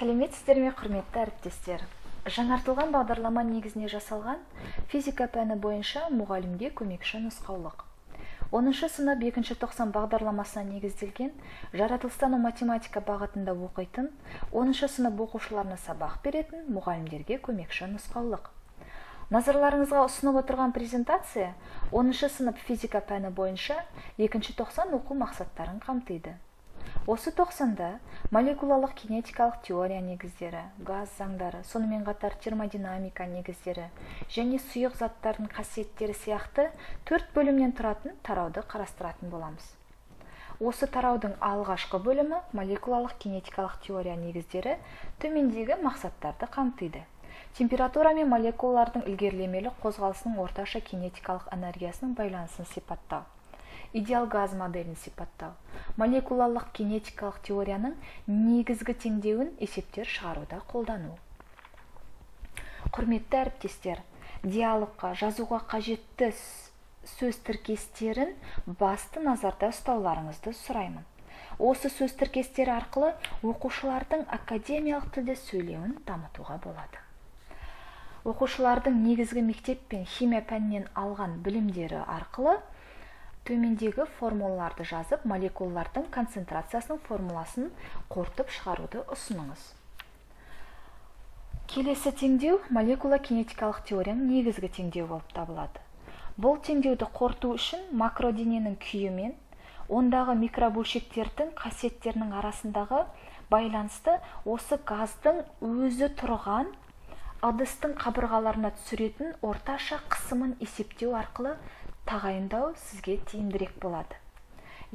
Сәлеметсіздер ме, құрметті әріптестер. Жаңартылған бағдарлама негізіне жасалған физика пәні бойынша мұғалімге көмекші нұсқаулық. 10-шы сынып 2-ші тоқсан бағдарламасына негізделген жаратылыстану математика бағытында оқитын 10-шы сынып оқушыларына сабақ беретін мұғалімдерге көмекші нұсқаулық. Назарларыңызға ұсынып отырған презентация 10-шы сынып физика пәні бойынша 2-ші тоқсан оқу мақсаттарын қамтиды. Осы тоқсанда молекулалық кинетикалық теория негіздері, газ заңдары, сонымен қатар термодинамика негіздері және сұйық заттардың қасиеттері сияқты 4 бөлімнен тұратын тарауды қарастыратын боламыз. Осы тараудың алғашқы бөлімі молекулалық кинетикалық теория негіздері төмендегі мақсаттарды қамтиды. Температура мен молекулалардың ілгерілемелі қозғалысының орташа кинетикалық энергиясының байланысын сипаттау. Идеал газ моделін сипаттау. Молекулалық кинетикалық теорияның негізгі теңдеуін есептер шығаруда қолдану. Құрметті әріптестер, диалогқа жазуға қажетті сөз тіркестерін басты назарда ұстауларыңызды сұраймын. Осы сөз тіркестері арқылы оқушылардың академиялық тілде сөйлеуін дамытуға болады. Оқушылардың негізгі мектеп пен химия пәнінен алған білімдері арқылы төмендегі формулаларды жазып, молекулалардың концентрациясының формуласын қорытып шығаруды ұсыныңыз. Келесі теңдеу молекула кинетикалық теорияның негізгі теңдеуі болып табылады. Бұл теңдеуді қорыту үшін макродененің күйі мен ондағы микробөлшектердің қасиеттерінің арасындағы байланысты осы газдың өзі тұрған ыдыстың қабырғаларына түсіретін орташа қысымын есептеу арқылы тағайындау сізге тиімдірек болады.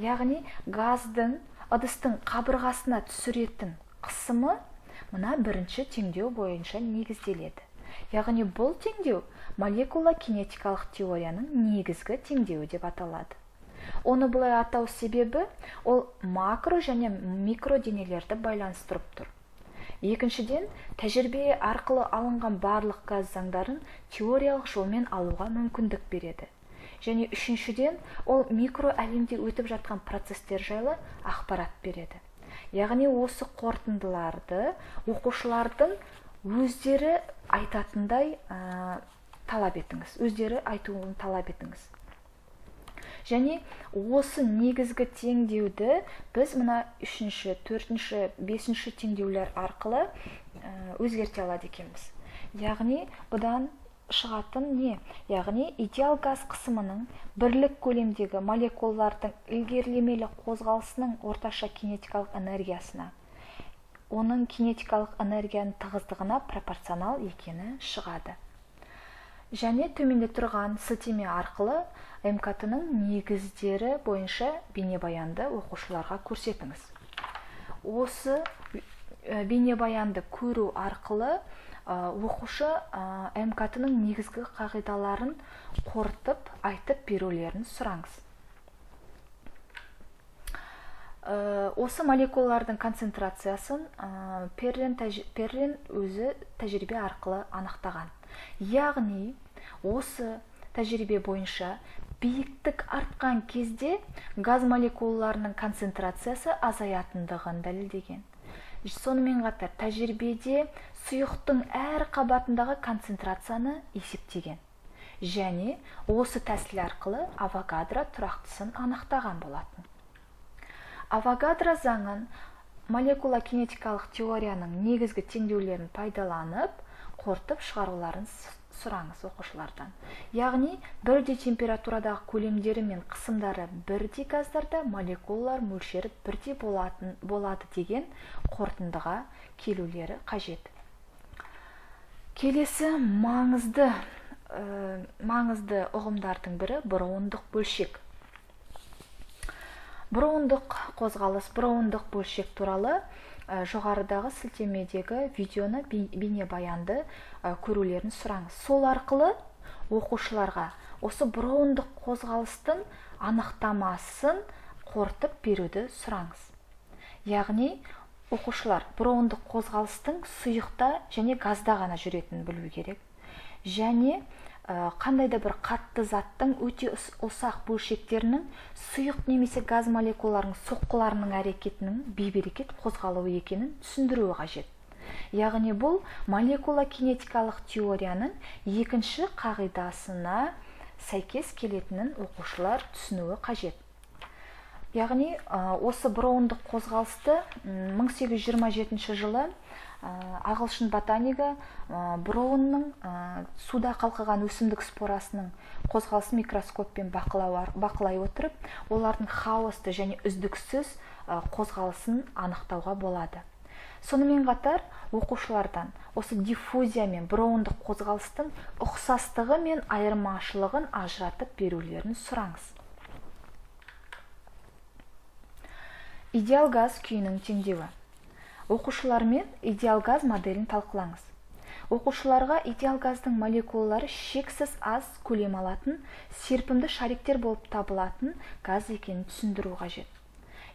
Яғни газдың ыдыстың қабырғасына түсіретін қысымы мына бірінші теңдеу бойынша негізделеді. Яғни бұл теңдеу молекула кинетикалық теорияның негізгі теңдеуі деп аталады. Оны бұлай атау себебі ол макро және микро денелерді байланыстырып тұр. Екіншіден, тәжірибе арқылы алынған барлық газ заңдарын теориялық жолмен алуға мүмкіндік береді. Және үшіншіден, ол микро әлемде өтіп жатқан процестер жайлы ақпарат береді. Яғни осы қорытындыларды оқушылардың өздері айтатындай талап етіңіз. Өздері айтуын талап етіңіз. Және осы негізгі теңдеуді біз мына 3-ші, 4-ші, 5-ші теңдеулер арқылы өзгерте алады екенбіз. Яғни бұдан шығатын не? Яғни идеал газ қысымының бірлік көлемдегі молекулалардың ілгерілемелі қозғалысының орташа кинетикалық энергиясына, оның кинетикалық энергияның тығыздығына пропорционал екені шығады. Және төменде тұрған сілтеме арқылы МКТ-ның негіздері бойынша бейнебаянды оқушыларға көрсетіңіз. Осы бейнебаянды көру арқылы оқушы МКТ-ның негізгі қағидаларын қорытып, айтып берулерін сұраңыз. Осы молекулалардың концентрациясын Перлин өзі тәжірибе арқылы анықтаған. Яғни, осы тәжірибе бойынша биіктік артқан кезде газ молекулаларының концентрациясы азаятындығын дәлелдеген. Сонымен қатар тәжірибеде сұйықтың әр қабатындағы концентрацияны есептеген. Және осы тәсіл арқылы Авогадро тұрақтысын анықтаған болатын. Авогадро заңын молекула кинетикалық теорияның негізгі теңдеулерін пайдаланып, қорытып шығаруларын сұраңыз оқушылардан. Яғни, бірдей температурадағы көлемдері мен қысымдары бірдей газдарда молекулалар мөлшері бірдей болады деген қорытындыға келулері қажет. Келесі маңызды ұғымдардың бірі броундық бөлшек. Броундық қозғалыс, броундық бөлшек туралы жоғарыдағы сілтемедегі видеоны бейнебаянды көрулерін сұраңыз. Сол арқылы оқушыларға осы броундық қозғалыстың анықтамасын қорытып беруді сұраңыз. Яғни, оқушылар броундық қозғалыстың сұйықта және газда ғана жүретінін білу керек. Және қандай да бір қатты заттың өте ұсақ бөлшектерінің сұйық немесе газ молекулаларының соққыларының әрекетінің бейберекет қозғалуы екенін түсіндіруі қажет. Яғни бұл молекула кинетикалық теорияның екінші қағидасына сәйкес келетінін оқушылар түсінуі қажет. Яғни осы броундық қозғалысты 1827 жылы ағылшын ботанигі броунның суда қалқыған өсімдік спорасының қозғалысын микроскоппен бақылай отырып, олардың хаосты және үздіксіз қозғалысын анықтауға болады. Сонымен қатар оқушылардан осы диффузия мен броундық қозғалыстың ұқсастығы мен айырмашылығын ажыратып берулерін сұраңыз. Идеал газ күйінің теңдеуі. Оқушылармен идеал газ моделін талқылаңыз. Оқушыларға идеал газдың молекулалары шексіз аз көлем алатын, серпімді шариктер болып табылатын газ екенін түсіндіру қажет.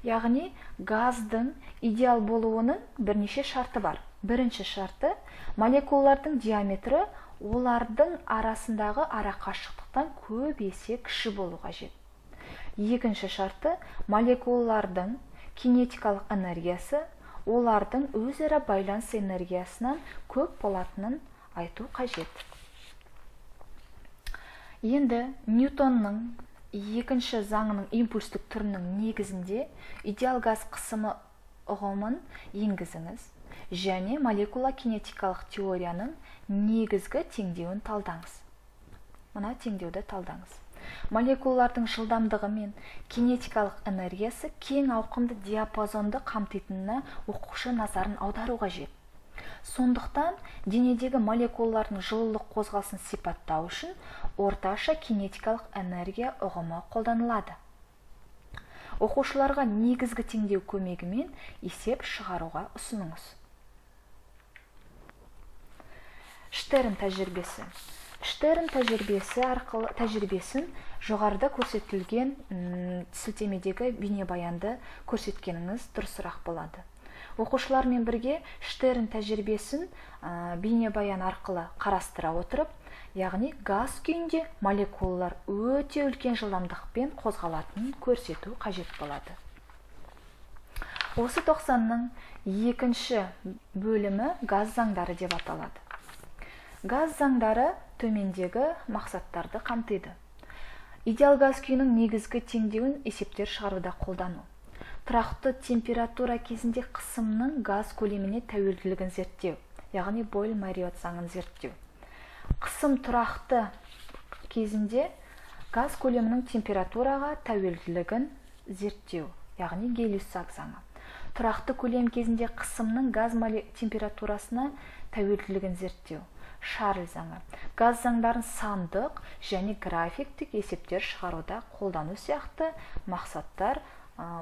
Яғни, газдың идеал болуының бірнеше шарты бар. Бірінші шарты – молекулалардың диаметрі олардың арасындағы арақашықтықтан көп есе кіші болу қажет. Екінші шарты – молекулалардың кинетикалық энергиясы олардың өзара байланыс энергиясынан көп болатынын айту қажет. Енді Ньютонның екінші заңының импульстік түрінің негізінде идеал газ қысымы ұғымын енгізіңіз және молекула кинетикалық теорияның негізгі теңдеуін талдаңыз. Мына теңдеуді талдаңыз. Молекулалардың жылдамдығы мен кинетикалық энергиясы кең ауқымды диапазонды қамтитынына оқушы назарын аудару қажет. Сондықтан, денедегі молекулалардың жылулық қозғалысын сипаттау үшін орташа кинетикалық энергия ұғымы қолданылады. Оқушыларға негізгі теңдеу көмегімен есеп шығаруға ұсыныңыз. Штерн тәжірибесі. Штерн тәжірибесін жоғарыда көрсетілген сілтемедегі бейнебаянды көрсеткеніңіз дұрысырақ болады. Оқушылармен бірге Штерн тәжірибесін бейнебаян арқылы қарастыра отырып, яғни газ күйінде молекулалар өте үлкен жылдамдықпен қозғалатынын көрсету қажет болады. Осы 90-ның екінші бөлімі газ заңдары деп аталады. Газ заңдары төмендегі мақсаттарды қамтиды. Идеал газ күйінің негізгі теңдеуін есептер шығаруда қолдану. Тұрақты температура кезінде қысымның газ көлеміне тәуелділігін зерттеу, яғни Бойль-Мариот заңын зерттеу. Қысым тұрақты кезінде газ көлемінің температураға тәуелділігін зерттеу, яғни Гей-Люссак заңы. Тұрақты көлем кезінде қысымның газ температурасына тәуелділігін зерттеу, Шарль заңы. Газ заңдарын сандық және графиктік есептер шығаруда қолдану сияқты мақсаттар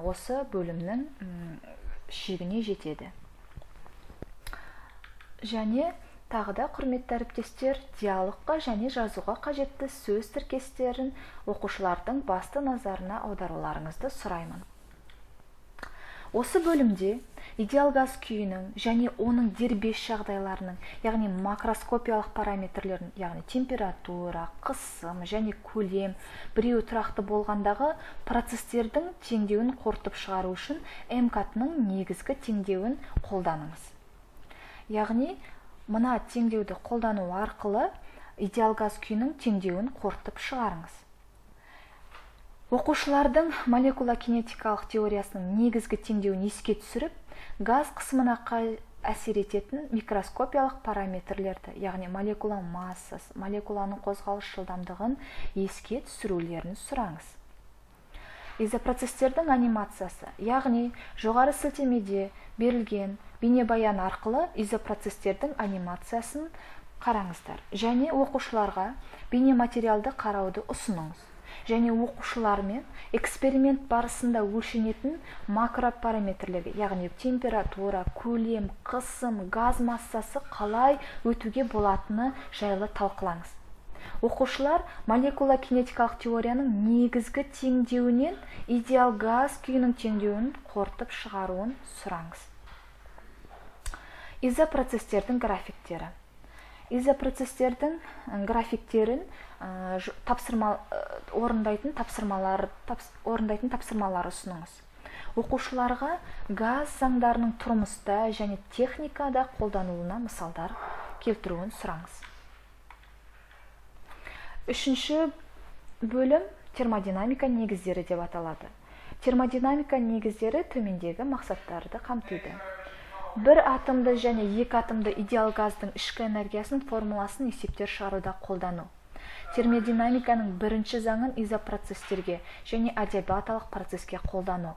осы бөлімнің шегіне жетеді. Және тағы да, құрметті әріптестер, диалогқа және жазуға қажетті сөз тіркестерін оқушылардың басты назарына аударуларыңызды сұраймын. Осы бөлімде идеал газ күйінің және оның дербес жағдайларының, яғни макроскопиялық параметрлерін, яғни температура, қысым және көлем, біреуі тұрақты болғандағы процестердің теңдеуін қорытып шығару үшін МКАТ-ның негізгі теңдеуін қолданыңыз. Яғни, мына теңдеуді қолдану арқылы идеал газ күйінің теңдеуін қорытып шығарыңыз. Оқушылардың молекула кинетикалық теориясының негізгі теңдеуін еске түсіріп, газ қысымына әсер ететін микроскопиялық параметрлерді, яғни молекула массасы, молекуланың қозғалыс жылдамдығын еске түсірулерін сұраңыз. Изопроцестердің анимациясы, яғни жоғары сілтемеде берілген бейнебаян арқылы изопроцестердің анимациясын қараңыздар. Және оқушыларға бейнематериалды қарауды ұсыныңыз. Және оқушылармен эксперимент барысында өлшенетін макропараметрлерге, яғни температура, көлем, қысым, газ массасы қалай өтуге болатыны жайлы талқылаңыз. Оқушылар молекула кинетикалық теорияның негізгі теңдеуінен идеал газ күйінің теңдеуін қорытып шығаруын сұраңыз. Изопроцестердің графиктері. Изопроцестердің графиктерін орындайтын тапсырмалар ұсыныңыз. Оқушыларға газ заңдарының тұрмыста және техникада қолданылуына мысалдар келтіруін сұраңыз. Үшінші бөлім термодинамика негіздері деп аталады. Термодинамика негіздері төмендегі мақсаттарды қамтиды. Бір атомды және екі атомды идеал газдың ішкі энергиясының формуласын есептер шығаруда қолдану. Термодинамиканың бірінші заңын изопроцестерге және адиабаталық процеске қолдану.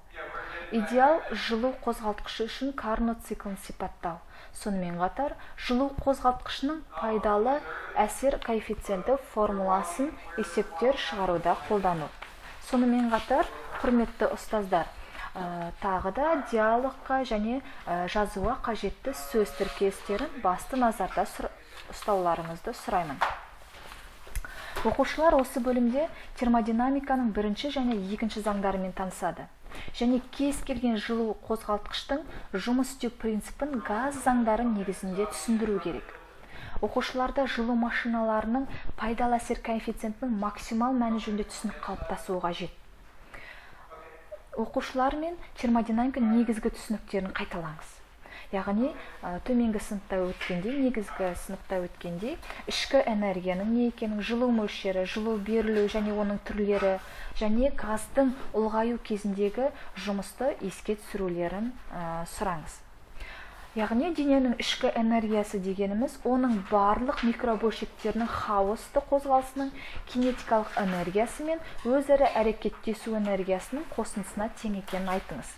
Идеал жылу қозғалтқышы үшін Карнот циклын сипаттау. Сонымен қатар, жылу қозғалтқышының пайдалы әсер коэффициенті формуласын есептер шығаруда қолдану. Сонымен қатар, құрметті ұстаздар, тағы да диалогқа және жазуға қажетті сөз тіркестерін басты назарда ұстауларыңызды сұраймын. Оқушылар осы бөлімде термодинамиканың бірінші және екінші заңдарымен танысады. Және кез келген жылу қозғалтқыштың жұмыс істеу принципін газ заңдары негізінде түсіндіру керек. Оқушыларда жылу машиналарының пайдалы әсер коэффициентінің максимал мәні жөнінде түсінік қалыптасуы қажет. Оқушылармен термодинамика негізгі түсініктерін қайталаңыз. Яғни, төменгі сыныпта өткенде, ішкі энергияның не екенін, жылу мөлшері, жылу берілу және оның түрлері, және газдың ұлғаю кезіндегі жұмысты еске түсірулерін сұраңыз. Яғни, дененің ішкі энергиясы дегеніміз, оның барлық микробөлшектерінің хаосты қозғалысының кинетикалық энергиясы мен өзара әрекеттесу энергиясының қосындысына тең екенін айтыңыз.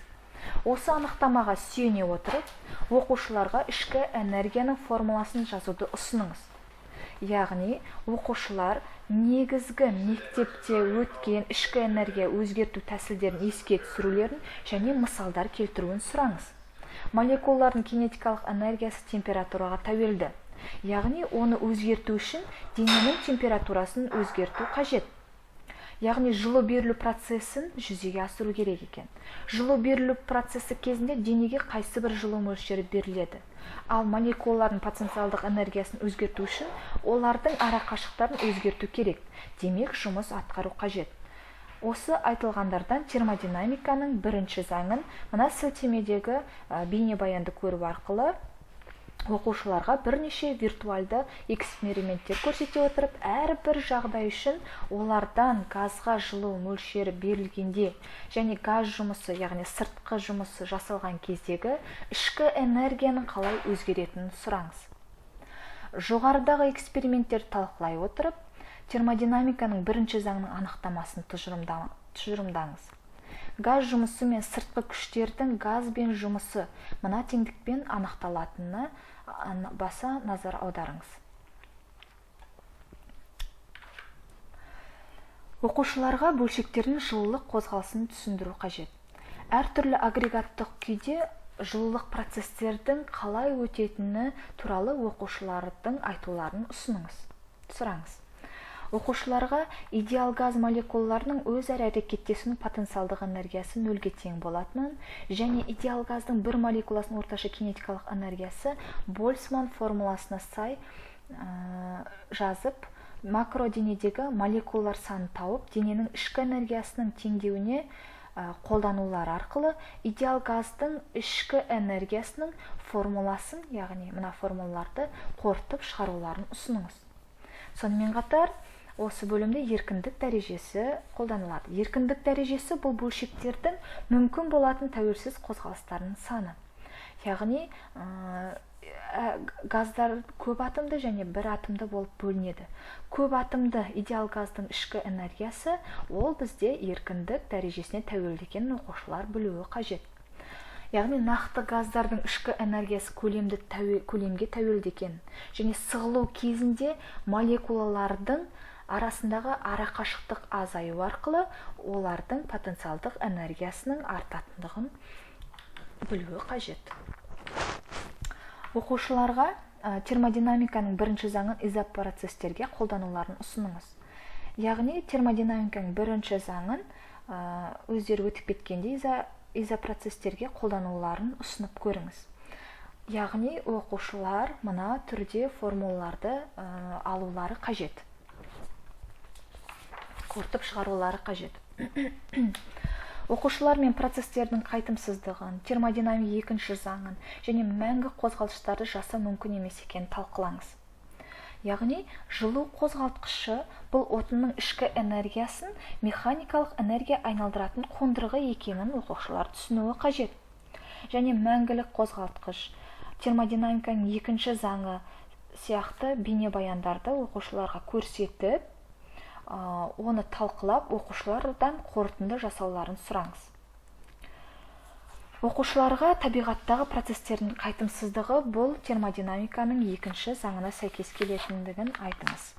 Осы анықтамаға сүйене отырып, оқушыларға ішкі энергияның формуласын жазуды ұсыныңыз. Яғни, оқушылар негізгі мектепте өткен ішкі энергия өзгерту тәсілдерін еске түсірулерін және мысалдар келтіруін сұраңыз. Молекулалардың кинетикалық энергиясы температураға тәуелді. Яғни, оны өзгерту үшін дененің температурасын өзгерту қажет. Яғни, жылу берілу процесін жүзеге асыру керек екен. Жылу берілу процесі кезінде денеге қайсы бір жылу мөлшері беріледі. Ал молекулалардың потенциалдық энергиясын өзгерту үшін олардың арақашықтарын өзгерту керек. Демек, жұмыс атқару қажет. Осы айтылғандардан термодинамиканың бірінші заңын мына сілтемедегі бейнебаянды көру арқылы оқушыларға бірнеше виртуальды эксперименттер көрсете отырып, әрбір жағдай үшін олардан газға жылу мөлшері берілгенде және газ жұмысы, яғни сыртқы жұмысы жасалған кездегі ішкі энергияның қалай өзгеретінін сұраңыз. Жоғарыдағы эксперименттерді талқылай отырып, термодинамиканың бірінші заңның анықтамасын тұжырымдаңыз. Газ жұмысы мен сыртқы күштердің газбен жұмысы мына теңдікпен анықталатынына баса назар аударыңыз. Оқушыларға бөлшектердің жылулық қозғалысын түсіндіру қажет. Әртүрлі агрегаттық күйде жылулық процестердің қалай өтетіні туралы оқушылардың айтуларын сұраңыз. Оқушыларға идеал газ молекулаларының өзара әрекеттесуінің потенциалдық энергиясы нөлге тең болатынын және идеал газдың бір молекуласының орташа кинетикалық энергиясы Больцман формуласына сай жазып, макроденедегі молекулалар санын тауып, дененің ішкі энергиясының теңдеуіне қолданулар арқылы идеал газдың ішкі энергиясының формуласын, яғни мына формулаларды қорытып шығаруларын ұсыныңыз. Сонымен қатар, осы бөлімде еркіндік дәрежесі қолданылады. Еркіндік дәрежесі бұл бөлшектердің мүмкін болатын тәуелсіз қозғалыстарының саны. Яғни, газдар көп атомды және бір атомды болып бөлінеді. Көп атомды идеал газдың ішкі энергиясы, ол бізде еркіндік дәрежесіне тәуелді екенін оқушылар білуі қажет. Яғни, нақты газдардың ішкі энергиясы көлемге тәуелді екен. Және сығылу кезінде молекулалардың арасындағы арақашықтық азаю арқылы олардың потенциалдық энергиясының артатындығын білуі қажет. Оқушыларға термодинамиканың бірінші заңын изопроцестерге қолдануларын ұсыныңыз. Яғни, термодинамиканың бірінші заңын өздері өтіп кеткенде изопроцестерге қолдануларын ұсынып көріңіз. Яғни, оқушылар мына түрде формулаларды алулары қажет. Қорытып шығарулары қажет. Оқушылар мен процестердің қайтымсыздығын, термодинамика екінші заңын және мәңгі қозғалыстарды жасау мүмкін емес екенін талқылаңыз. Яғни, жылу қозғалтқышы бұл отынның ішкі энергиясын механикалық энергия айналдыратын қондырғы екенін оқушылар түсінуі қажет. Және мәңгілік қозғалтқыш, термодинамиканың екінші заңы сияқты бейнебаяндарды оқушыларға көрсетіп, оны талқылап, оқушылардан қорытынды жасауларын сұраңыз. Оқушыларға табиғаттағы процестердің қайтымсыздығы бұл термодинамиканың екінші заңына сәйкес келетіндігін айтыңыз.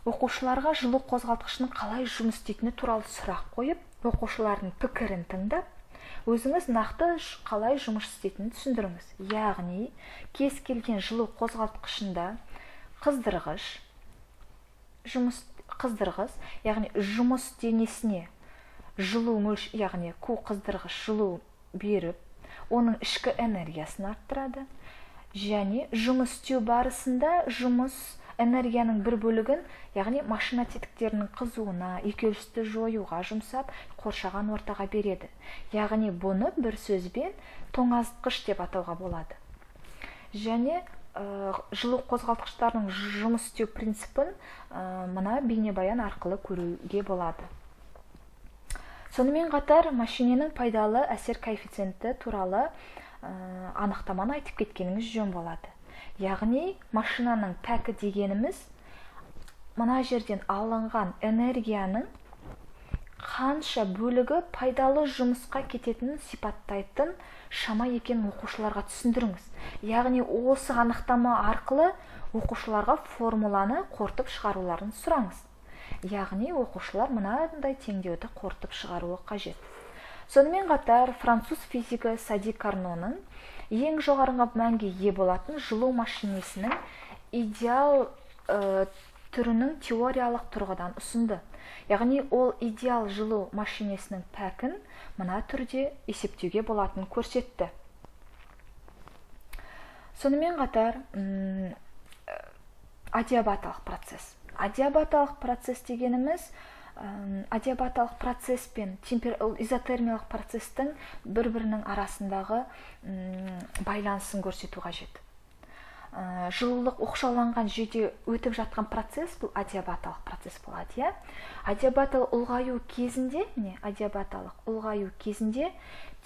Оқушыларға жылу қозғалтқышының қалай жұмыс істейтіні туралы сұрақ қойып, оқушылардың пікірін тыңдап, өзіңіз нақты қалай жұмыс істейтінін түсіндіріңіз. Яғни, кез келген жылу қозғалтқышында қыздырғыш, яғни жұмыс денесіне жылу яғни ку қыздырғыш жылу беріп, оның ішкі энергиясын арттырады. Және жұмыс істеу барысында жұмыс энергияның бір бөлігін, яғни машина тетіктерінің қызуына, үйкелісті жоюға жұмсап, қоршаған ортаға береді. Яғни бұны бір сөзбен тоңазытқыш деп атауға болады. Және жылу қозғалтқыштарының жұмыс істеу принципін мына бейнебаян арқылы көруге болады. Сонымен қатар машиненің пайдалы әсер коэффициенті туралы анықтаманы айтып кеткеніңіз жөн болады. Яғни, машинаның пәкі дегеніміз мына жерден алынған энергияның қанша бөлігі пайдалы жұмысқа кететінін сипаттайтын шама екенін оқушыларға түсіндіріңіз. Яғни, осы анықтама арқылы оқушыларға формуланы қорытып шығаруларын сұраңыз. Яғни, оқушылар мынандай теңдеуді қорытып шығаруы қажет. Сонымен қатар, француз физигі Сади Карноның ең жоғарғы мәнге ие болатын жылу машинесінің идеал түрінің теориялық тұрғыдан ұсынды. Яғни, ол идеал жылу машинесінің пәкін мына түрде есептеуге болатынын көрсетті. Сонымен қатар, адиабаталық процесс. Адиабаталық процесс дегеніміз, адиабаталық процесс пен изотермиялық процестің бір-бірінің арасындағы байланысын көрсету қажет. Жылулық оқшауланған жүйеде өтіп жатқан процесс бұл адиабаталық процесс болады. Адиабаталық ұлғаю кезінде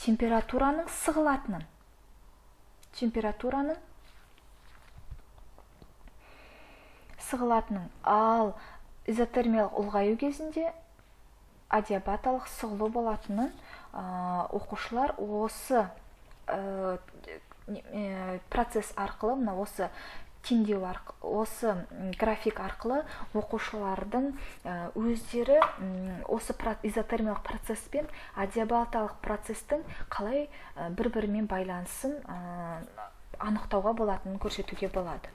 температураның сығылатынын, ал изотермиялық ұлғаю кезінде адиабаталық сығылу болатынын оқушылар осы процесс арқылы, осы теңдеу арқылы, осы график арқылы оқушылардың өздері осы изотермиялық процесс пен адиабаталық процестің қалай бір-бірімен байланысын анықтауға болатынын көрсетуге болады.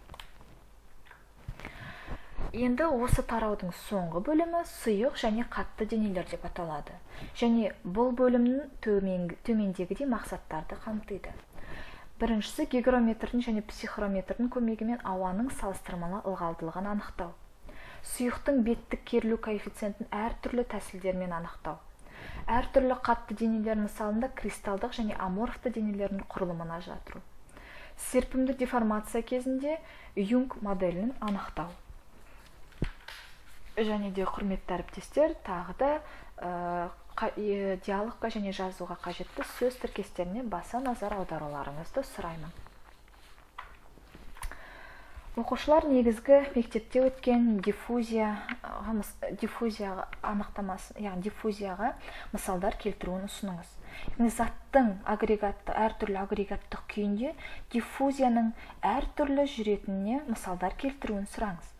Енді осы тараудың соңғы бөлімі сұйық және қатты денелер деп аталады. Және бұл бөлімнің төмендегідей мақсаттарды қамтиды. Біріншісі, гигрометрдің және психрометрдің көмегімен ауаның салыстырмалы ылғалдылығын анықтау. Сұйықтың беттік керілу коэффициентін әртүрлі тәсілдермен анықтау. Әртүрлі қатты денелер мысалында кристалдық және аморфты денелердің құрылымын ажырату. Серпімді деформация кезінде Юнг моделін анықтау. Және де, құрметті әріптестер, тағы да диалогқа және жазуға қажетті сөз тіркестеріне баса назар аударуларыңызды сұраймын. Оқушылар негізгі мектепте өткен диффузияға мысалдар келтіруін ұсыныңыз. Заттың әртүрлі агрегаттық күйінде диффузияның әртүрлі жүретініне мысалдар келтіруін сұраңыз.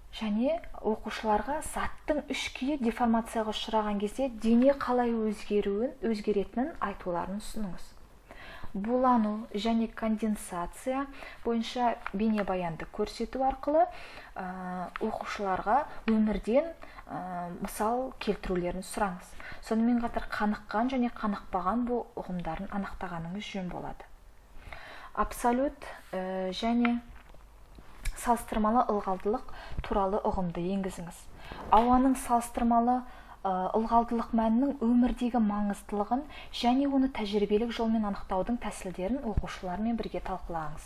Және оқушыларға заттың үш күйі деформацияға ұшыраған кезде дене қалай өзгеретінін айтуларын ұсыныңыз. Булану және конденсация бойынша бейнебаянды көрсету арқылы оқушыларға өмірден мысал келтірулерін сұраңыз. Сонымен қатар қаныққан және қанықпаған бұл ұғымдарын анықтағаныңыз жөн болады. Абсолют және салыстырмалы ылғалдылық туралы ұғымды енгізіңіз. Ауаның салыстырмалы ылғалдылық мәнінің өмірдегі маңыздылығын және оны тәжірибелік жолмен анықтаудың тәсілдерін оқушылармен бірге талқылаңыз.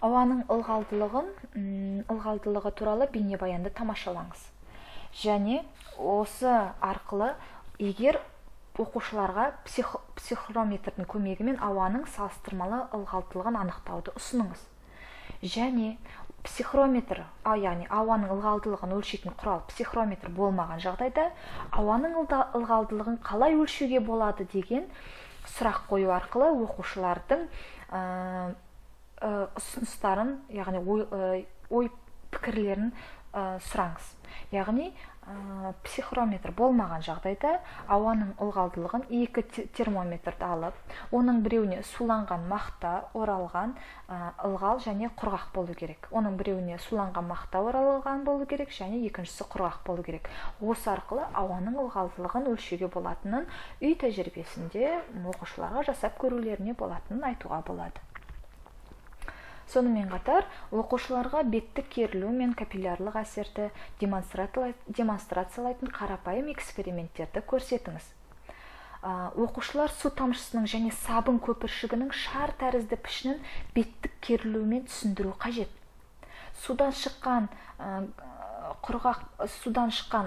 Ауаның ылғалдылығы туралы бейнебаянды тамашалаңыз. Және осы арқылы егер оқушыларға психрометрдің көмегімен ауаның салыстырмалы ылғалдылығын анықтауды ұсыныңыз. Және психрометр, яғни ауаның ылғалдылығын өлшейтін құрал психрометр болмаған жағдайда ауаның ылғалдылығын қалай өлшеуге болады деген сұрақ қою арқылы оқушылардың ұсыныстарын, яғни ой пікірлерін сұраңыз. Яғни психрометр болмаған жағдайда ауаның ылғалдылығын 2 термометрді алып, оның біреуіне суланған мақта оралған ылғал және құрғақ болу керек. Оның біреуіне суланған мақта оралған болу керек және екіншісі құрғақ болу керек. Осы арқылы ауаның ылғалдылығын өлшеуге болатынын үй тәжірибесінде оқушыларға жасап көрулеріне болатынын айтуға болады. Сонымен қатар, оқушыларға беттік керілу мен капиллярлық әсерді демонстрациялайтын қарапайым эксперименттерді көрсетіңіз. Оқушылар су тамшысының және сабын көпіршігінің шар тәрізді пішінін беттік керілумен түсіндіру қажет. Судан шыққан,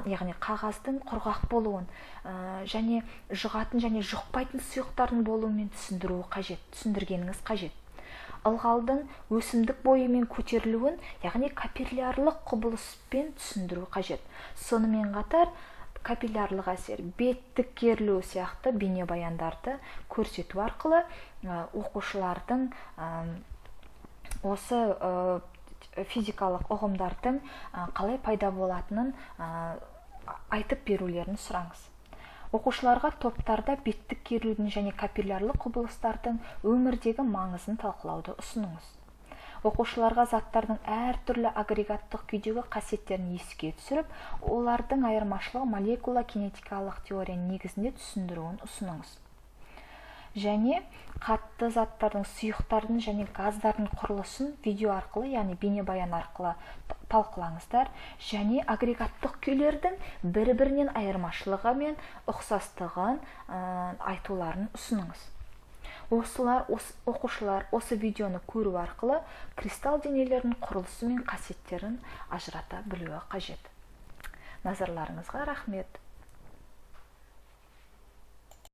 яғни қағаздың құрғақ болуын және жұғатын және жұқпайтын сұйықтардың болуымен түсіндіргеніңіз қажет. Ылғалдың өсімдік бойымен көтерілуін, яғни капиллярлық құбылыспен түсіндіру қажет. Сонымен қатар, капиллярлық әсер, беттік керілу сияқты бейнебаяндарды көрсету арқылы оқушылардың осы физикалық ұғымдардың қалай пайда болатынын айтып берулерін сұраңыз. Оқушыларға топтарда беттік керілудің және капиллярлық құбылыстардың өмірдегі маңызын талқылауды ұсыныңыз. Оқушыларға заттардың әртүрлі агрегаттық күйдегі қасиеттерін еске түсіріп, олардың айырмашылығы молекула кинетикалық теорияның негізінде түсіндіруін ұсыныңыз. Және қатты заттардың, сұйықтардың және газдардың құрылысын видео арқылы, яғни бейнебаян арқылы талқылаңыздар. Және агрегаттық күйлердің бір-бірінен айырмашылығы мен ұқсастығын айтуларын ұсыныңыз. Оқушылар осы видеоны көру арқылы кристалл денелердің құрылысы мен қасиеттерін ажырата білуі қажет. Назарларыңызға рахмет.